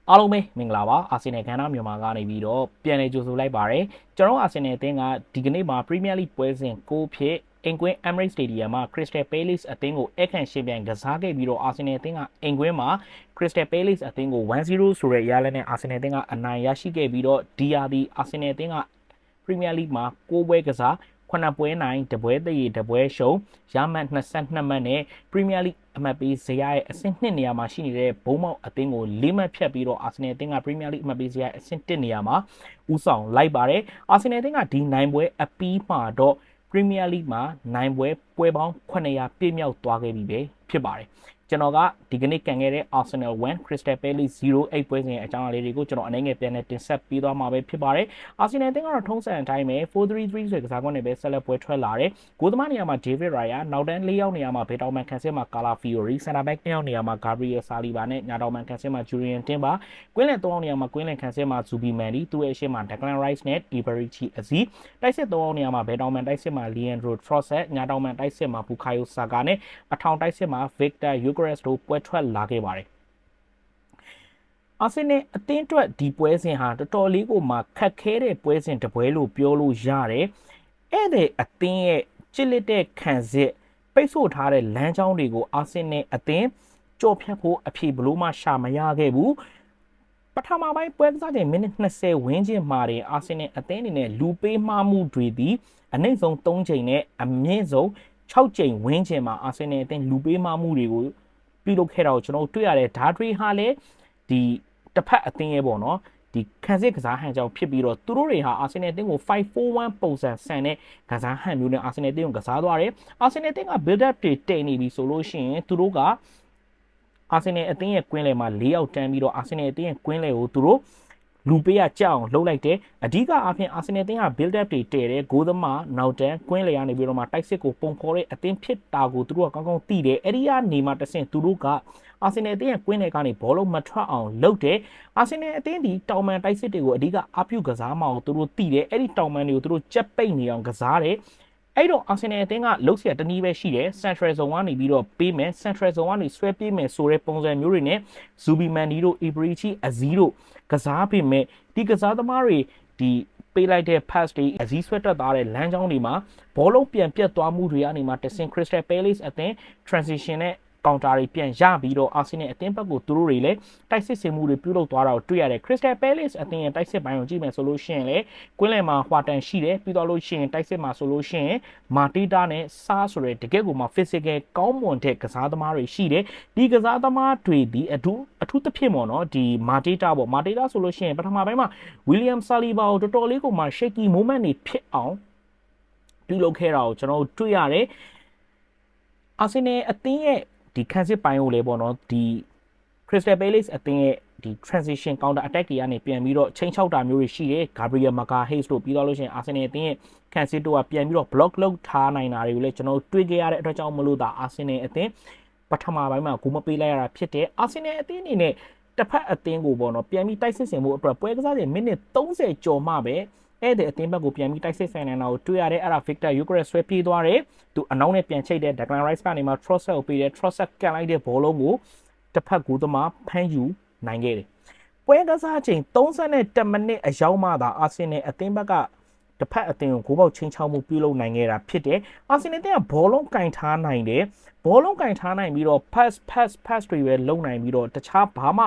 အားလုံးပဲမင်္ဂလာပါအာဆင်နယ်ခန်းသားမြန်မာကနေပြီးတော့ပြန်လည်ကြိုဆိုလိုက်ပါရစေကျွန်တော်အာဆင်နယ်အသင်းကဒီကနေ့မှာ Premier League ပွဲစဉ်6ဖြစ်အင်ကွင်း Emirates Stadium မှာ Crystal Palace အသင်းကိုအခန့်ရှင်ပြိုင်ကစားခဲ့ပြီးတော့အာဆင်နယ်အသင်းကအင်ကွင်းမှာ Crystal Palace အသင်းကို 1-0 ဆိုတဲ့ရလဒ်နဲ့အာဆင်နယ်အသင်းကအနိုင်ရရှိခဲ့ပြီးတော့ဒီယာဒီအာဆင်နယ်အသင်းက Premier League မှာ6ပွဲကစား9ပွဲနိုင်တပွဲတရေတပွဲရှုံးရမှတ်22မှတ်နဲ့ Premier League အမှတ်ပေးဇယားရဲ့အဆင့်2နေရာမှာရှိနေတဲ့ဘုံမောက်အသင်းကို၄မှတ်ဖြတ်ပြီးတော့အာဆင်နယ်အသင်းက Premier League အမှတ်ပေးဇယားအဆင့်1နေရာမှာဦးဆောင်လိုက်ပါတယ်အာဆင်နယ်အသင်းကဒီနိုင်ပွဲအပြီးမှာတော့ Premier League မှာနိုင်ပွဲပေါင်း900ပြည့်မြောက်သွားခဲ့ပြီပဲဖြစ်ပါတယ်ကျွန်တော်ကဒီကနေ့ကန်ခဲ့တဲ့ Arsenal 1 Crystal Palace 0-8ပွဲစဉ်အကြောင်းအရာလေးတွေကိုကျွန်တော်အနေငယ်ပြန်နဲ့တင်ဆက်ပေးသွားမှာပဲဖြစ်ပါတယ်။ Arsenal အသင်းကတော့ထုံးစံအတိုင်းပဲ 4-3-3 ဆိုတဲ့ကစားကွက်နဲ့ပဲဆက်လက်ပွဲထွက်လာတယ်။ဂိုးသမားနေရာမှာ David Raya နောက်တန်း၄ယောက်နေရာမှာဘေတောင်မန်ကန်ဆစ်မှာ Calafiori Center Back 2ယောက်နေရာမှာ Gabriel Saliba နဲ့ညာတောင်မန်ကန်ဆစ်မှာ Julian Timber ကွင်းလယ်3ယောက်နေရာမှာကွင်းလယ်ကန်ဆစ်မှာ Zubimendi သူ့ရဲ့အရှိမှာ Declan Rice နဲ့ Iberichi Aziz တိုက်စစ်3ယောက်နေရာမှာဘေတောင်မန်တိုက်စစ်မှာ Leandro Trossard ညာတောင်မန်တိုက်စစ်မှာ Bukayo Saka နဲ့အထောင်တိုက်စစ်မှာ Victor Gyökeres တို့ပွဲထွက်လာခဲ့ပါတယ်အာဆင်နယ်အသင်းအတွက်ဒီပွဲစဉ်ဟာတော်တော်လေးကိုမှခက်ခဲတဲ့ပွဲစဉ်တစ်ပွဲလို့ပြောလို့ရတယ်အဲ့တဲ့အသင်းရဲ့ချစ်လက်တဲ့ခံစစ်ပိတ်ဆို့ထားတဲ့လမ်းကြောင်းတွေကိုအာဆင်နယ်အသင်းကြော်ဖြတ်ဖို့အဖြေဘလို့မှရှာမရခဲ့ဘူးပထမပိုင်းပွဲကစားချိန်မိနစ်20ဝန်းကျင်မှာတင်အာဆင်နယ်အသင်းအနေနဲ့လူပေးမှားမှုတွေသည်အနည်းဆုံး3ချိန်နဲ့အမြင့်ဆုံး6ချိန်ဝန်းကျင်မှာအာဆင်နယ်အသင်းလူပေးမှားမှုတွေကိုပြုလုပ်ခဲ့တာကိုကျွန်တော်တွေ့ရတယ်ဒါတွေဟာလည်းဒီတစ်ဖက်အသင်းရဲ့ပေါ့နော်ဒီခံစစ်ကစားဟန်ကြောင့်ဖြစ်ပြီးတော့သူတို့တွေဟာအာဆင်နယ်အသင်းကို5-4-1ပုံစံဆန်တဲ့ကစားဟန်မျိုးနဲ့အာဆင်နယ်အသင်းကိုကစားသွားတယ်အာဆင်နယ်အသင်းက build up တွေတည်နေပြီဆိုလို့ရှိရင်သူတို့ကအာဆင်နယ်အသင်းရဲ့ကွင်းလယ်မှာ4ယောက်တန်းပြီးတော့အာဆင်နယ်အသင်းရဲ့ကွင်းလယ်ကိုသူတို့လူပေးရကြောက်အောင်လှုပ်လိုက်တယ်အဓိကအားဖြင့်အာဆင်နယ်အသင်းက build up တွေတည်တယ်ဂိုးသမားနောက်တန်းကွင်းလယ်ကနေပြီးတော့မှတိုက်စစ်ကိုပုံဖော်တဲ့အသင်းဖြစ်တာကိုသူတို့ကကောင်းကောင်းသိတယ်အဲ့ဒီကနေမှတဆင့်သူတို့ကအာဆင်နယ်အသင်းရဲ့ကွင်းလယ်ကနေဘောလုံးမထွက်အောင်လုပ်တယ်အာဆင်နယ်အသင်းဒီတောင်မန်တိုက်စစ်တွေကိုအဓိကအပြုကစားမအောင်သူတို့သိတယ်အဲ့ဒီတောင်မန်တွေကိုသူတို့ကြက်ပိတ်နေအောင်ကစားတယ်အဲ့တော့အာဆင်နယ်အသင်းကလှုပ်เสียတနည်းပဲရှိတယ် Central Zone ကနေပြီးတော့ပေးမယ် Central Zone ကနေဆွဲပေးမယ်ဆိုတဲ့ပုံစံမျိုးတွေနဲ့ Zubimendi တို့ Iberichi Aziz တို့ကစားပေးမယ်ဒီကစားသမားတွေဒီပေးလိုက်တဲ့ pass တွေအစည်းဆွဲတက်သွားတဲ့လမ်းကြောင်းတွေမှာဘောလုံးပြန်ပြတ်သွားမှုတွေကနေမှတဆင် Crystal Palace အသင်း transition နဲ့ကောင်တာတွေပြန်ရပြီးတော့အာဆင်နယ်အသင်းဘက်ကိုသူတို့တွေလည်းတိုက်စစ်ဆင်မှုတွေပြုလုပ်သွားတာကိုတွေ့ရတယ် Crystal Palace အသင်းရဲ့တိုက်စစ်ပိုင်းကိုကြည့်မယ်ဆိုလို့ရှိရင်လည်းကွင်းလယ်မှာဟွာတန်ရှိတယ်ပြီးတော့လို့ရှိရင်တိုက်စစ်မှာဆိုလို့ရှိရင်မာတီတာနဲ့စားဆိုတဲ့တကယ့်ကိုမှ physical ကောင်းမွန်တဲ့ကစားသမားတွေရှိတယ်ဒီကစားသမားတွေဒီအထူးသဖြင့်ပေါ့နော်ဒီမာတီတာပေါ့မာတီတာဆိုလို့ရှိရင်ပထမပိုင်းမှာ William Saliba ကိုတော်တော်လေးကိုမှ shaky moment တွေဖြစ်အောင်ပြုလုပ်ခဲ့တာကိုကျွန်တော်တို့တွေ့ရတယ်အာဆင်နယ်အသင်းရဲ့ဒီခံစစ်ပိုင်းကိုလည်းပေါ့နော်ဒီ Crystal Palace အသင်းရဲ့ဒီ transition counter attack တွေကနေပြန်ပြီးတော့ချိန်ချောက်တာမျိုးတွေရှိတယ် Gabriel Magalhaes တို့ပြီးတော့လို့ရှိရင် Arsenal အသင်းရဲ့ခံစစ်တို့ကပြန်ပြီးတော့ block လုပ်ထားနိုင်တာတွေကိုလည်းကျွန်တော်တို့တွေ့ကြရတဲ့အတွက်ကြောင့်မလို့ဒါ Arsenal အသင်းပထမပိုင်းမှာဂိုးမပေးလိုက်ရတာဖြစ်တယ် Arsenal အသင်းအနေနဲ့တစ်ဖက်အသင်းကိုပေါ့နော်ပြန်ပြီးတိုက်စစ်ဆင်မှုအတွက်ပွဲကစားတဲ့မိနစ်30ကျော်မှပဲအဲ့တဲ့အသင်းဘက်ကိုပြန်ပြီးတိုက်စစ်ဆိုင်နေတာကိုတွေ့ရတယ်အဲ့ဒါ Victor Gyökeres ဆွဲပြေးသွားတယ်သူအနောက်နဲ့ပြန်ချိတ်တဲ့ Declan Rice ကနေမှ Trossard ကိုပေးတယ် Trossard ကန်လိုက်တဲ့ဘောလုံးကိုတစ်ဖက်ကူးသမားဖမ်းယူနိုင်ခဲ့တယ်ပွဲကစားချိန်31မိနစ်အရောက်မှသာအာဆင်နယ်အသင်းဘက်ကတစ်ဖက်အသင်းကိုဂိုးပေါက်ချင်းချောက်မှုပြုလုပ်နိုင်ခဲ့တာဖြစ်တယ်အာဆင်နယ်အသင်းကဘောလုံးကင်ထားနိုင်တယ်ဘောလုံးကင်ထားနိုင်ပြီးတော့ pass တွေပဲလုံနိုင်ပြီးတော့တခြားဘာမှ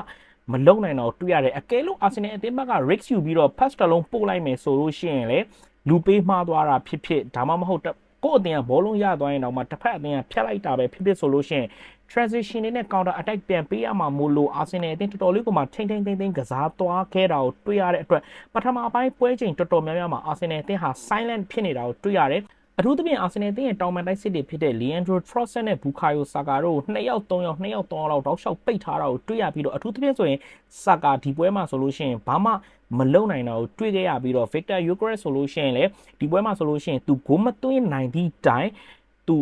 မလုံနိုင်တော့တွေ့ရတယ်အကယ်လို့အာဆင်နယ်အသင်းဘက်က risk ယူပြီးတော့ pass တစ်လုံးပို့လိုက်မယ်ဆိုလို့ရှိရင်လေလူပေးမှားသွားတာဖြစ်ဒါမှမဟုတ်ကိုယ့်အသင်းကဘောလုံးရသွားရင်တော့မှတစ်ဖက်အသင်းကဖြတ်လိုက်တာပဲဖြစ်ဆိုလို့ရှိရင် transition နဲ့ counter attack ပြန်ပေးရမှာမို့လို့အာဆင်နယ်အသင်းတော်တော်လေးကိုမှထိမ့်ကစားသွားခဲ့တာကိုတွေ့ရတဲ့အတွက်ပထမပိုင်းပွဲချိန်တော်တော်များများမှာအာဆင်နယ်အသင်းဟာ silent ဖြစ်နေတာကိုတွေ့ရတယ်အထူးသဖြင့်အာဆင်နယ်အသင်းရဲ့တောင်ပန်တိုက်စစ်တွေဖြစ်တဲ့ Leandro Trossard နဲ့ Bukayo Saka တို့2ယောက်3ယောက်လောက်တောက်လျှောက်ပိတ်ထားတာကိုတွေ့ရပြီးတော့အထူးသဖြင့်ဆိုရင် Saka ဒီပွဲမှာဆိုလို့ရှိရင်ဘာမှမလုံနိုင်တာကိုတွေ့ခဲ့ရပြီးတော့ Victor Gyökeres ဆိုလို့ရှိရင်လည်းဒီပွဲမှာဆိုလို့ရှိရင်သူဂိုးမသွင်းနိုင်သည့်တိုင်သူ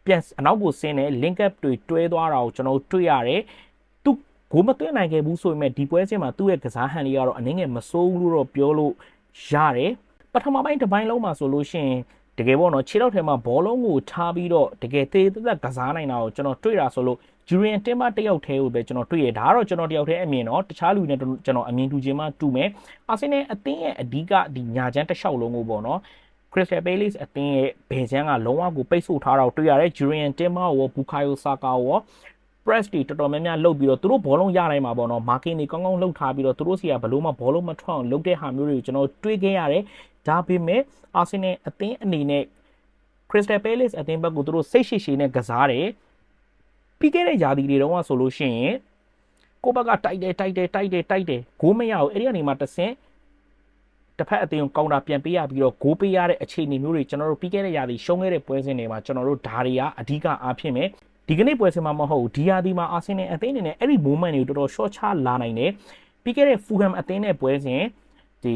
ပြန်အနောက်ကိုဆင်းတဲ့ link up တွေတွဲသွားတာကိုကျွန်တော်တွေ့ရတယ်သူဂိုးမသွင်းနိုင်ခဲ့ဘူးဆိုပေမဲ့ဒီပွဲစဉ်မှာသူ့ရဲ့ကစားဟန်လေးကတော့အနည်းငယ်မဆိုးဘူးလို့တော့ပြောလို့ရတယ်ပထမပိုင်းတစ်ပိုင်းလုံးမှာဆိုလို့ရှိရင်တကယ်ပေါ့နော်ခြေထောက်ထဲမှာဘောလုံးကိုထားပြီးတော့တကယ်သေးသေးကစားနိုင်တာကိုကျွန်တော်တွေ့တာဆိုလို့ ဂျူရီယန်တင်မာတယောက်တည်းကိုပဲကျွန်တော်တွေ့ရဒါကတော့ကျွန်တော်တယောက်တည်းအမြင်တော့တခြားလူတွေနဲ့ကျွန်တော်အမြင်တူချင်းမှတူမယ်အာဆင်နယ်အသင်းရဲ့အဓိကဒီညာချမ်းတစ်လျှောက်လုံးကိုပေါ့နော်Crystal Palace အသင်းရဲ့ဘယ်ချမ်းကလုံးဝကိုပိတ်ဆို့ထားတာကိုတွေ့ရတယ်ဂျူရီယန်တင်မာရောဘူကာယိုဆာကာရော press တွေတော်တော်များများလုပ်ပြီးတော့သူတို့ဘောလုံးရနိုင်မှာပေါ့နော်မာကင်တွေကောင်းကောင်းလုပ်ထားပြီးတော့သူတို့စီကဘလို့မှဘောလုံးမထွက်အောင်လုပ်တဲ့ဟာမျိုးတွေကိုကျွန်တော်တွေးခဲ့ရတယ်ဒါပေမဲ့အာဆင်နယ်အသင်းအနေနဲ့ Crystal Palace အသင်းဘက်ကိုသူတို့စိတ်ရှိရှိနဲ့ကစားတယ်ပြီးခဲ့တဲ့ယာတီတွေတုန်းကဆိုလို့ရှိရင်ကိုဘက်ကတိုက်တယ်ဂိုးမရဘူးအဲ့ဒီကနေမှတဆင့်တစ်ဖက်အသင်းကိုကောင်တာပြန်ပေးရပြီးတော့ဂိုးပေးရတဲ့အခြေအနေမျိုးတွေကျွန်တော်တို့ပြီးခဲ့တဲ့ယာတီရှုံးခဲ့တဲ့ပွဲစဉ်တွေမှာကျွန်တော်တို့ဒါတွေကအဓိကအားဖြင့်ပဲဒီကနေ့ပွဲစဉ်မှာမဟုတ်ဘူးဒီယာတီမှာအာဆင်နယ်အသင်းအနေနဲ့အဲ့ဒီ moment တွေကိုတော်တော် short ချလာနိုင်တယ်ပြီးခဲ့တဲ့ Fulham အသင်းနဲ့ပွဲစဉ်ဒီ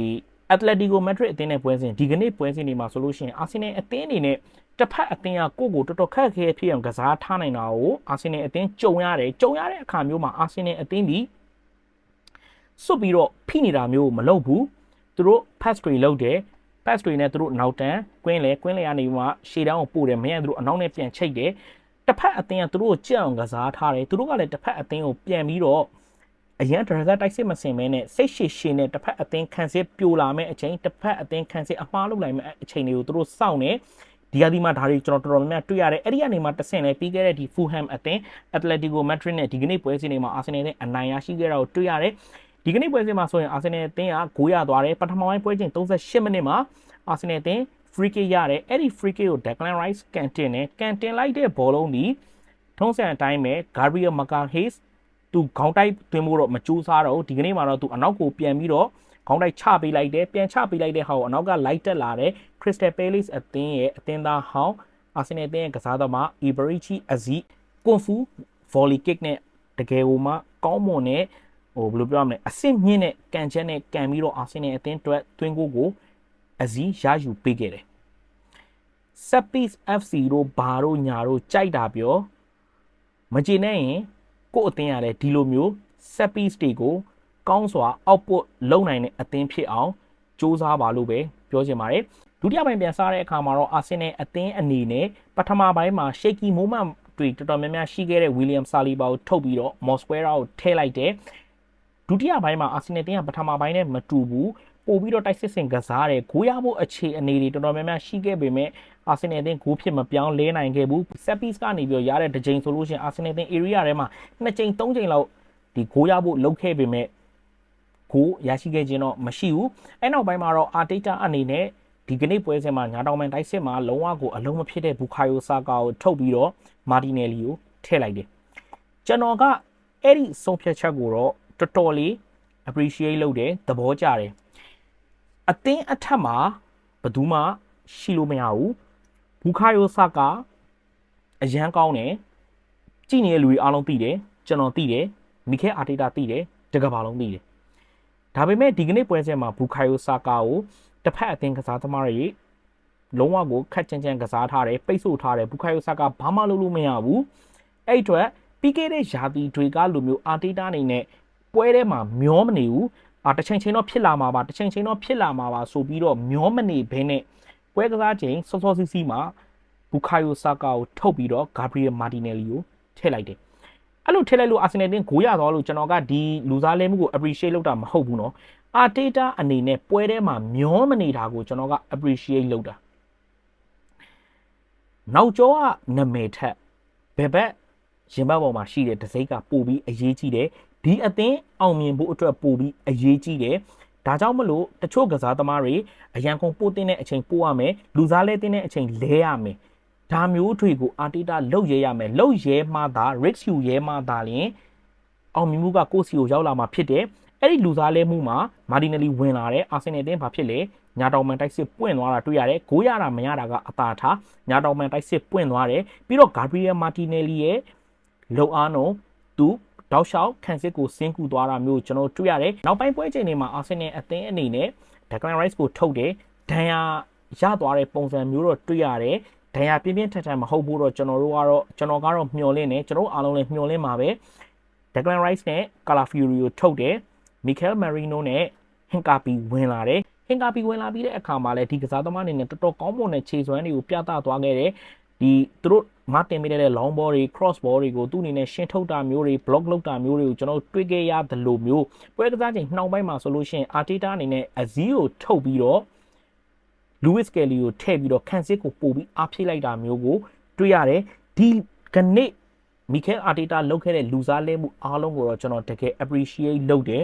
Atletico Madrid အသင်းနဲ့ပွဲစဉ်ဒီကနေ့ပွဲစဉ်တွေမှာဆိုလို့ရှိရင်အာဆင်နယ်အသင်းအနေနဲ့တစ်ဖက်အသင်းကကိုတော်တော်ခက်ခဲဖြစ်အောင်ကစားထားနိုင်တာကိုအာဆင်နယ်အသင်းကြုံရတဲ့အခါမျိုးမှာအာဆင်နယ်အသင်းဒီစွတ်ပြီးတော့ဖိနေတာမျိုးမလုပ်ဘူးသူတို့ pass တွေလုပ်တယ် pass တွေနဲ့သူတို့နောက်တန်းကွင်းလေကနေမှရှေ့တန်းကိုပို့တယ်မင်းကသူတို့အနောက်နဲ့ပြန်ချိတ်တယ်တစ်ဖက်အသင်းကသူတို့ကိုကြက်အောင်ကစားထားတယ်သူတို့ကလည်းတစ်ဖက်အသင်းကိုပြန်ပြီးတော့အရန်ဒရဇက်တိုက်စစ်မစင်မဲနဲ့စိတ်ရှည်နဲ့တစ်ဖက်အသင်းခံစစ်ပြိုလာမဲ့အချိန်တစ်ဖက်အသင်းခံစစ်အမှားလုပ်လိုက်မဲ့အချိန်တွေကိုသူတို့စောင့်နေဒီကဒီမှာဒါတွေကျွန်တော်တော်တော်များများတွေ့ရတယ်အဲ့ဒီကနေမှတဆင့်လဲပြီးခဲ့တဲ့ဒီ Fulham အသင်း Atletico Madrid နဲ့ဒီကနေ့ပွဲစဉ်တွေမှာ Arsenal နဲ့အနိုင်ရရှိခဲ့တာကိုတွေ့ရတယ်ဒီကနေ့ပွဲစဉ်မှာဆိုရင် Arsenal အသင်းကဂိုးရသွားတယ်ပထမပိုင်းပွဲချိန်38မိနစ်မှာ Arsenal အသင်း free kick ရတယ်အဲ့ဒီ free kick ကို Declan Rice ကန်တင်လိုက်တဲ့ဘောလုံးဒီထုံးစံအတိုင်းပဲ Gabriel Magalhaes သူခေါင်းတိုက်သွင်းဖို့တော့မကြိုးစားတော့ဒီကနေ့မှာတော့သူအနောက်ကိုပြန်ပြီးတော့ခေါင်းတိုက်ချပေးလိုက်တယ်ပြန်ချပေးလိုက်တဲ့ဟာကိုအနောက်ကလိုက်တက်လာတဲ့ Crystal Palace အသင်းရဲ့အသင်းသားဟောင်း Arsenal အသင်းရဲ့ကစားသမား Iberichi Aziz ကွန်ဖူ volley kick နဲ့တကယ်ကိုမှကောင်းမွန်တဲ့ဘယ်လိုပြောရမလဲအဆင့်မြင့်တဲ့ကန်ချက်နဲ့ကန်ပြီးတော့ Arsenal အသင်းအတွက်သွင်းကို Aziz ရယူပေးခဲ့တယ် Sepis FC တို့ဘာတို့ညာတို့ကြိုက်တာပြောမကြည့်နဲ့ရင်ကို့အသင်းရတယ်ဒီလိုမျိုး Sepis တွေကိုကောင်းစွာ output လုပ်နိုင်တဲ့အသင်းဖြစ်အောင်စူးစမ်းပါလို့ပဲပြောချင်ပါတယ်ဒုတိယပိုင်းပြန်စားတဲ့အခါမှာတော့ Arsenal အသင်းအနေနဲ့ပထမပိုင်းမှာ shaky moment တွေတော်တော်များများရှိခဲ့တဲ့ William Saliba ကိုထုတ်ပြီးတော့ Mosquera ကိုထည့်လိုက်တယ်ဒုတိယပိုင်းမှာ Arsenal အသင်းကပထမပိုင်းနဲ့မတူဘူးပို့ပြီးတော့တိုက်စစ်စင်ကစားတယ်ဂိုးရဖို့အခြေအနေတွေတော်တော်များများရှိခဲ့ပေမဲ့ Arsenal အသင်းဂိုးဖြစ်မပြောင်းလဲနိုင်ခဲ့ဘူး Sepis ကနေပြီးတော့ရတဲ့တစ်ချိန်ဆိုလို့ရှိရင် Arsenal အသင်း area ထဲမှာ2ချိန်3ချိန်လောက်ဒီဂိုးရဖို့လုပ်ခဲ့ပေမဲ့ကိုရရှိခဲ့ခြင်းတော့မရှိဘူးအဲ့နောက်ပိုင်းမှာတော့ Arteta အနေနဲ့ဒီကနေ့ပွဲစဉ်မှာညာတောင်ပိုင်းတိုက်စစ်မှာလုံးဝကိုအလုံးမဖြစ်တဲ့ဘူကာယိုဆာကာကိုထုတ်ပြီးတော့မာတီနယ်လီကိုထည့်လိုက်တယ်ကျွန်တော်ကအဲ့ဒီဆုံးဖြတ်ချက်ကိုတော့တော်တော်လေး appreciate လုပ်တယ်သဘောကျတယ်အသင်းအထက်မှာဘယ်သူမှရှိလို့မရဘူးဘူကာယိုဆာကာအရန်ကောင်းတယ်ကြည့်နေတဲ့လူတွေအားလုံးသိတယ်ကျွန်တော်သိတယ်မီခဲအာတေတာသိတယ်တကဘာလုံးသိတယ်ဒါပေမဲ့ဒီကနေ့ပွဲစဉ်မှာဘူကာယိုဆာကာကိုတစ်ဖက်အသင်းကစားသမားတွေလုံးဝကိုခက်ချင်ကစားထားတယ်ပိတ်ဆို့ထားတယ်ဘူကာယိုဆာကာဘာမှလုပ်လို့မရဘူးအဲ့အတွက်ပြီးခဲ့တဲ့ယာတီတွေကလိုမျိုးအာတေတာအနေနဲ့ပွဲထဲမှာမျောမနေဘူးတစ်ချိန်တော့ဖြစ်လာမှာပါတစ်ချိန်တော့ဖြစ်လာမှာပါဆိုပြီးတော့မျောမနေဘဲနဲ့ပွဲကစားချိန်စောစီစီမှာဘူကာယိုဆာကာကိုထုတ်ပြီးတော့ Gabriel Martinelli ကိုထည့်လိုက်တယ်အဲ့လိုထည့်လိုက်လို့ Arsenal တင်းဂိုးရသွားလို့ကျွန်တော်ကဒီလူစားလဲမှုကို appreciate လုပ်တာမဟုတ်ဘူးเนาะ Arteta အနေနဲ့ပွဲထဲမှာမျောမနေတာကိုကျွန်တော်က appreciate လုပ်တာနောက်ကျောကနာမည်ထက်ဘယ်ဘက်ရင်ဘတ်ပေါ်မှာရှိတဲ့တစိမ့်ကပို့ပြီးအရေးကြီးတယ်ဒီအသင်းအောင်မြင်ဖို့အတွက်ပို့ပြီးအရေးကြီးတယ်ဒါကြောင့်မလို့တချို့ကစားသမားတွေအရန်ကုန်ပို့တင်တဲ့အချိန်ပို့ရမယ်လူစားလဲတင်တဲ့အချိန်လဲရမယ်ဒါမျိုးတွေကိုအာတီတာလှုပ်ရဲရမယ်လှုပ်ရဲမှသာ risk ယူရဲမှသာလျှင်အောင်မြင်မှုကကိုယ့်စီကိုရောက်လာမှာဖြစ်တယ်အဲ့ဒီလူစားလဲမှုမှာမာတီနယ်လီဝင်လာတဲ့အာဆင်နယ်အသင်းဘာဖြစ်လဲညာတောင်မန်တိုက်စစ်ပွင့်သွားတာတွေ့ရတယ်ဂိုးရတာမရတာကအသာထားညာတောင်မန်တိုက်စစ်ပွင့်သွားတယ်ပြီးတော့ Gabriel Martinelli ရဲ့လုံအားနုံသူတောက်လျှောက်ခံစစ်ကိုဆင်းကူသွားတာမျိုးကျွန်တော်တွေ့ရတယ်နောက်ပိုင်းပွဲချိန်တွေမှာအာဆင်နယ်အသင်းအနေနဲ့ Declan Rice ကိုထုတ်တယ်ဒဏ်ရာရသွားတဲ့ပုံစံမျိုးတော့တွေ့ရတယ်ဒဏ်ရာပြင်းပြင်းထန်ထန်မဟုတ်ဘူးတော့ကျွန်တော်ကတော့မျှော်လင့်နေကျွန်တော်အားလုံးလည်းမျှော်လင့်ပါပဲ Declan Rice နဲ့ Calafiori ကိုထုတ်တယ် Mikel Merino နဲ့ Hincapié ဝင်လာတယ်Hincapié ဝင်လာပြီးတဲ့အခါမှာလည်းဒီကစားသမားအနေနဲ့တော်တော်ကောင်းမွန်တဲ့ခြေစွမ်းတွေကိုပြသသွားခဲ့တယ် ဒီသူတို့ငါတင်ပေးတဲ့ long ball တွေ cross ball တွေကိုသူ့အနေနဲ့ရှင်းထုတ်တာမျိုးတွေ block လုပ်တာမျိုးတွေကိုကျွန်တော်တွေ့ခဲ့ရတယ်လို့မျိုးပွဲကစားချိန်နှောင်းပိုင်းမှာဆိုလို့ရှိရင် Arteta အနေနဲ့အဇီးကိုထုတ်ပြီးတော့ Lewis Kelly ကိုထည့်ပြီးတော့ခန်းစစ်ကိုပို့ပြီးအားဖြည့်လိုက်တာမျိုးကိုတွေ့ရတယ်ဒီကနေ့ Mikel Arteta လုပ်ခဲ့တဲ့လူစားလဲမှုအားလုံးကိုတော့ကျွန်တော်တကယ် appreciate လုပ်တယ်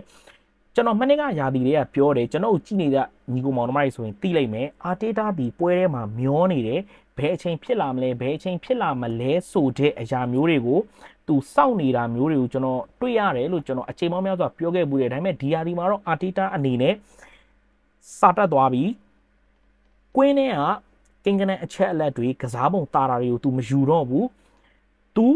ကျွန်တော်မနေ့ကရာသီတွေကပြောတယ်ကျွန်တော်ကြည့်နေတဲ့ညီကိုမောင်နှမတွေဆိုရင်သိလိုက်မယ် Arteta ဒီပွဲထဲမှာမျောနေတယ်ဘယ်အချိန်ဖြစ်လာမလဲဘယ်အချိန်ဖြစ်လာမလဲဆိုတဲ့အရာမျိုးတွေကိုသူစောင့်နေတာမျိုးတွေကိုကျွန်တော်တွေ့ရတယ်လို့ကျွန်တော်အချိန်ပေါင်းများစွာပြောခဲ့ဘူးတယ်ဒါပေမဲ့ဒီရာသီမှာတော့ Arteta အနေနဲ့စတက်သွားပြီကွင်းထဲကကင်ကန်အချက်အလက်တွေကစားပုံတာတာတွေကို तू မယူတော့ဘူး तू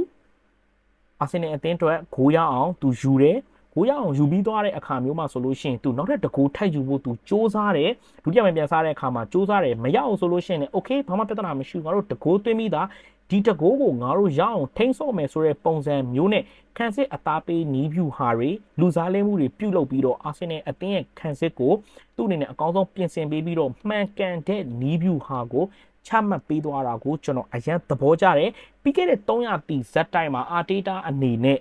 အာဆင်နယ်အသင်းအတွက်ဂိုးရအောင် तू ယူတယ်ဂိုးရအောင်ယူပြီးသွားတဲ့အခါမျိုးမှာဆိုလို့ရှိရင် तू နောက်ထပ်တကူထိုက်ယူဖို့ तू စူးစမ်းတယ်ဒုတိယပြန်စားတဲ့အခါမှာစူးစမ်းတယ်မရအောင်ဆိုလို့ရှိရင် okay ဘာမှပြဿနာမရှိဘူးငါတို့တကူသွင်းပြီးသားဒီတကူကိုငါတို့ရအောင်ထိန်းဆော့မယ်ဆိုတဲ့ပုံစံမျိုးနဲ့ခန်းစစ်အသားပေးနီးဖြူဟာတွေလူစားလဲမှုတွေပြုတ်လုပ်ပြီးတော့အာဆင်နယ်အသင်းရဲ့ခန်းစစ်ကိုသူ့အနေနဲ့အကောင်းဆုံးပြင်ဆင်ပေးပြီးတော့မှန်ကန်တဲ့နီးဖြူဟာကိုချမှတ်ပေးသွားတာကိုကျွန်တော်အရန်သဘောကျတယ်ပြီးခဲ့တဲ့300တီဇက်တိုင်းမှာအာတေးတာအနေနဲ့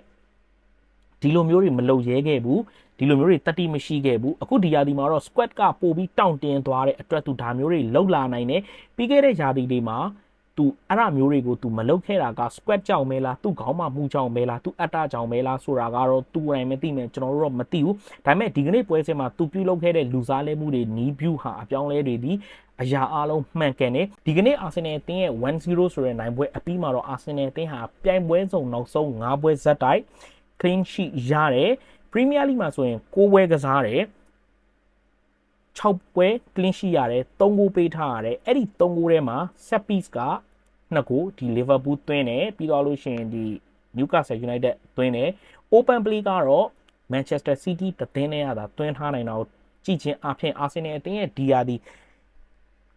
ဒီလိုမျိုးတွေမလုပ်ရဲခဲ့ဘူးဒီလိုမျိုးတွေတတိမရှိခဲ့ဘူးအခုဒီရာသီမှာတော့ squad ကပို့ပြီးတောင့်တင်းသွားတဲ့အတွက်သူဒါမျိုးတွေလှုပ်လာနိုင်တယ်ပြီးခဲ့တဲ့ရာသီတွေမှာသူအဲ့ဒါမျိုးတွေကိုသူမလုပ်ခဲ့တာက squad ကြောင်မဲလားသူ့ခေါင်းမှာမှုကြောင်မဲလားသူ့အတ္တကြောင်မဲလားဆိုတာကတော့သူ့တိုင်းမသိမယ်ကျွန်တော်တို့တော့မသိဘူးဒါပေမဲ့ဒီကနေ့ပွဲစဉ်မှာသူပြုလုပ်ခဲ့တဲ့လူစားလဲမှုတွေနီးဗျူဟာအပြောင်းလဲတွေဒီအရာအလုံးမှန်ကန်တယ်ဒီကနေ့အာဆင်နယ်အသင်းရဲ့ 1-0 ဆိုတဲ့နိုင်ပွဲအပြီးမှာတော့အာဆင်နယ်အသင်းဟာပြိုင်ပွဲစုံနောက်ဆုံး9ပွဲဇက်တိုက် clean sheet ရတယ် Premier League မှာဆိုရင်6ပွဲကစားတယ်6ပွဲ clean sheet ရတယ်3ဂိုးပေးထားရတယ်အဲ့ဒီ3ဂိုးထဲမှာ set piece က2ဂိုးဒီ Liverpool သွင်းတယ်ပြီးတော့လို့ရှိရင်ဒီ Newcastle United သွင်းတယ် open play ကတော့ Manchester City တသင်းနဲ့ရတာသွင်းထားနိုင်တာကိုကြည့်ချင်းအပြင် Arsenal အသင်းရဲ့ DR ဒီ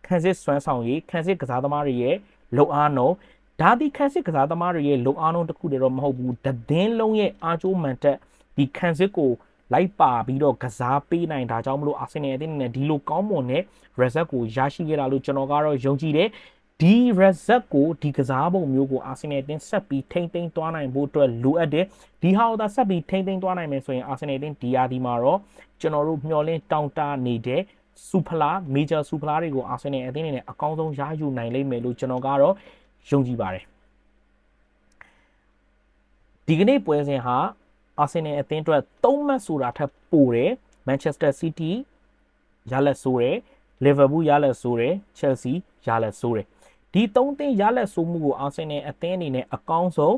ခန်းစစ်စွမ်းဆောင်ရေးခန်းစစ်ကစားသမားတွေရဲ့လုံအားနှုန်းဒါဒီခန်းစစ်ကစားသမားတွေရဲ့လုံအားနှုန်းတစ်ခုတည်းတော့မဟုတ်ဘူးတသင်းလုံးရဲ့အားကျိုးမှန်တက်ဒီခန်းစစ်ကိုလိုက်ပါပြီးတော့ကစားပေးနိုင်တာကြောင့်မလို့အာဆင်နယ်အသင်းနဲ့ဒီလိုကောင်းမွန်တဲ့ result ကိုရရှိခဲ့တာလို့ကျွန်တော်ကတော့ယုံကြည်တယ်ဒီ result ကိုဒီကစားပုံမျိုးကိုအာဆင်နယ်အသင်းဆက်ပြီးထိမ့်သိမ်းသွားနိုင်ဖို့အတွက်လိုအပ်တယ်ဒီဟာကိုသာဆက်ပြီးထိမ့်သိမ်းသွားနိုင်မယ်ဆိုရင်အာဆင်နယ်အသင်းဒီယာဒီမှာတော့ကျွန်တော်တို့မျှော်လင့်တောင်းတနေတဲ့စူဖလာ major စူဖလာတွေကိုအာဆင်နယ်အသင်းနဲ့အကောင်းဆုံးရယူနိုင်လိမ့်မယ်လို့ကျွန်တော်ကတော့ယုံကြည်ပါတယ်ဒီကနေ့ပွဲစဉ်ဟာအာဆင်နယ်အသင်းအတွက်3မှတ်ဆိုတာထက်ပိုတယ် Manchester City ရလက်ဆိုးတယ် Liverpool ရလက်ဆိုးတယ် Chelsea ရလက်ဆိုးတယ်ဒီ3သင်းရလက်ဆိုးမှုကိုအာဆင်နယ်အသင်းအနေနဲ့အကောင်းဆုံး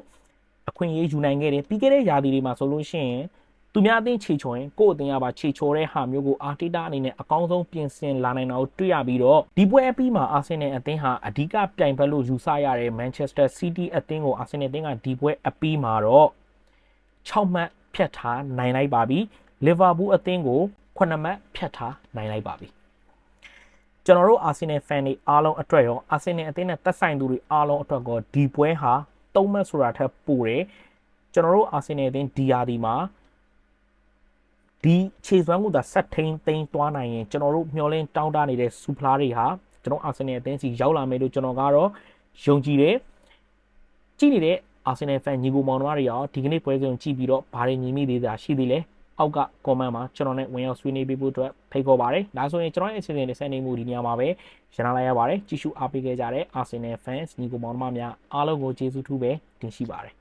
အခွင့်အရေးယူနိုင်ခဲ့တယ်ပြီးခဲ့တဲ့ရာသီတွေမှာဆိုလို့ရှိရင်သူများအသင်းခြေချော်ရင်ကိုယ့်အသင်းကပါခြေချော်တဲ့ဟာမျိုးကိုအာတီတာအနေနဲ့အကောင်းဆုံးပြင်ဆင်လာနိုင်တာကိုတွေ့ရပြီးတော့ဒီပွဲအပြီးမှာအာဆင်နယ်အသင်းဟာအဓိကပြိုင်ဘက်လို့ယူဆရတဲ့ Manchester City အသင်းကိုအာဆင်နယ်အသင်းကဒီပွဲအပြီးမှာတော့6မှတ်ဖြတ်ထားနိုင်လိုက်ပါပြီလီဗာပူးအသင်းကို9မှတ်ဖြတ်ထားနိုင်လိုက်ပါပြီကျွန်တော်တို့အာဆင်နယ်ဖန်တွေအားလုံးအတွက်ရောအာဆင်နယ်အသင်းနဲ့သက်ဆိုင်သူတွေအားလုံးအတွက်ကောဒီပွဲဟာ3မှတ်ဆိုတာထက်ပိုတယ်ကျွန်တော်တို့အာဆင်နယ်အသင်းဒီယာဒီမှာဒီခြေစွမ်းကိုသာဆက်ထိန်သိမ်းသွားနိုင်ရင်ကျွန်တော်တို့မျှော်လင့်တောင်းတနေတဲ့စူဖလားတွေဟာကျွန်တော်အာဆင်နယ်အသင်းစီရောက်လာမယ်လို့ကျွန်တော်ကတော့ယုံကြည်တယ်ကြည့်နေတဲ့အာဆင်နယ်ဖန်ညီကိုမောင်နှမတွေရောဒီကနေ့ပွဲစဉ်ကြည့်ပြီးတော့ဘာတွေညီမိသေးတာရှိသေးလဲအောက်က comment မှာကျွန်တော်နဲ့ဝင်ရောက်ဆွေးနွေးပေးဖို့အတွက်ဖိတ်ခေါ်ပါတယ်ဒါဆိုရင်ကျွန်တော်ရဲ့အစီအစဉ်တွေဆက်နေမှုဒီနေရာမှာပဲရန်လာလိုက်ရပါတယ်ကြည့်ရှုအားပေးခဲ့ကြတဲ့ Arsenal fans ညီကိုမောင်နှမများအားလုံးကိုကျေးဇူးထူးပဲတင်ရှိပါတယ်